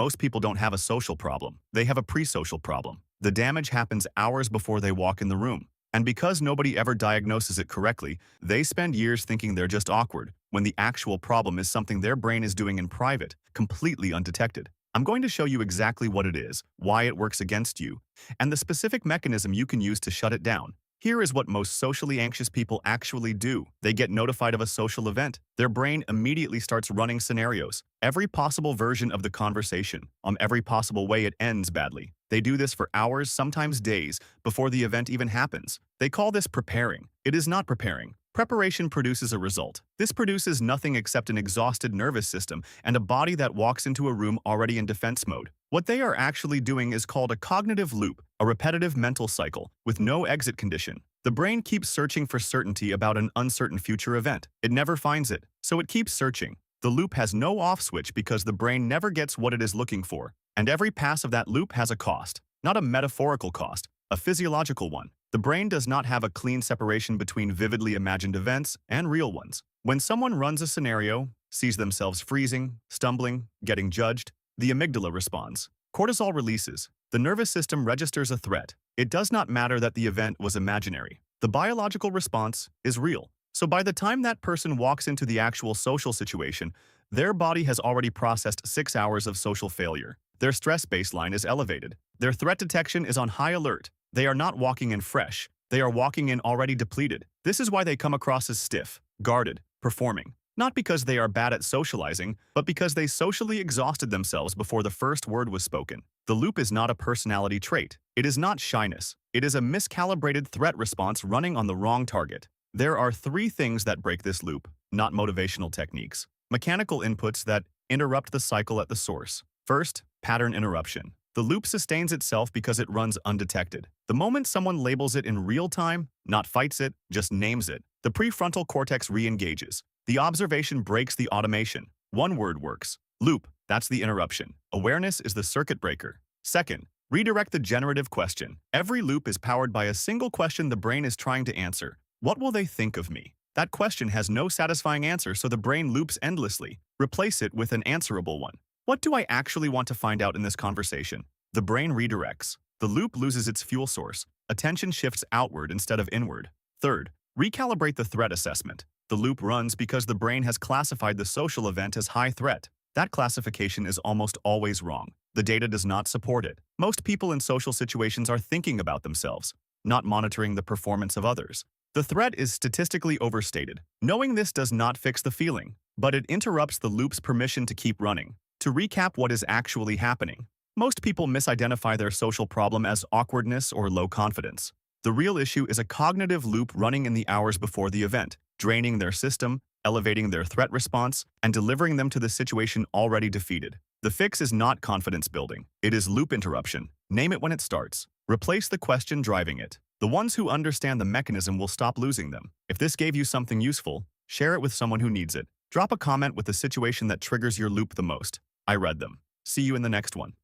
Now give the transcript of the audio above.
Most people don't have a social problem. They have a pre-social problem. The damage happens hours before they walk in the room. And because nobody ever diagnoses it correctly, they spend years thinking they're just awkward, when the actual problem is something their brain is doing in private, completely undetected. I'm going to show you exactly what it is, why it works against you, and the specific mechanism you can use to shut it down. Here is what most socially anxious people actually do. They get notified of a social event. Their brain immediately starts running scenarios, every possible version of the conversation, every possible way it ends badly. They do this for hours, sometimes days, before the event even happens. They call this preparing. It is not preparing. Preparation produces a result. This produces nothing except an exhausted nervous system and a body that walks into a room already in defense mode. What they are actually doing is called a cognitive loop, a repetitive mental cycle, with no exit condition. The brain keeps searching for certainty about an uncertain future event. It never finds it, so it keeps searching. The loop has no off switch because the brain never gets what it is looking for. And every pass of that loop has a cost. Not a metaphorical cost, a physiological one. The brain does not have a clean separation between vividly imagined events and real ones. When someone runs a scenario, sees themselves freezing, stumbling, getting judged, the amygdala responds. Cortisol releases. The nervous system registers a threat. It does not matter that the event was imaginary. The biological response is real. So by the time that person walks into the actual social situation, their body has already processed 6 hours of social failure. Their stress baseline is elevated. Their threat detection is on high alert. They are not walking in fresh. They are walking in already depleted. This is why they come across as stiff, guarded, performing. Not because they are bad at socializing, but because they socially exhausted themselves before the first word was spoken. The loop is not a personality trait. It is not shyness. It is a miscalibrated threat response running on the wrong target. There are 3 things that break this loop, not motivational techniques. Mechanical inputs that interrupt the cycle at the source. First, pattern interruption. The loop sustains itself because it runs undetected. The moment someone labels it in real time, not fights it, just names it, the prefrontal cortex re-engages. The observation breaks the automation. One word works. Loop, that's the interruption. Awareness is the circuit breaker. Second, redirect the generative question. Every loop is powered by a single question the brain is trying to answer. What will they think of me? That question has no satisfying answer, so the brain loops endlessly. Replace it with an answerable one. What do I actually want to find out in this conversation? The brain redirects. The loop loses its fuel source. Attention shifts outward instead of inward. Third, recalibrate the threat assessment. The loop runs because the brain has classified the social event as high threat. That classification is almost always wrong. The data does not support it. Most people in social situations are thinking about themselves, not monitoring the performance of others. The threat is statistically overstated. Knowing this does not fix the feeling, but it interrupts the loop's permission to keep running. To recap what is actually happening, most people misidentify their social problem as awkwardness or low confidence. The real issue is a cognitive loop running in the hours before the event, draining their system, elevating their threat response, and delivering them to the situation already defeated. The fix is not confidence building. It is loop interruption. Name it when it starts. Replace the question driving it. The ones who understand the mechanism will stop losing them. If this gave you something useful, share it with someone who needs it. Drop a comment with the situation that triggers your loop the most. I read them. See you in the next one.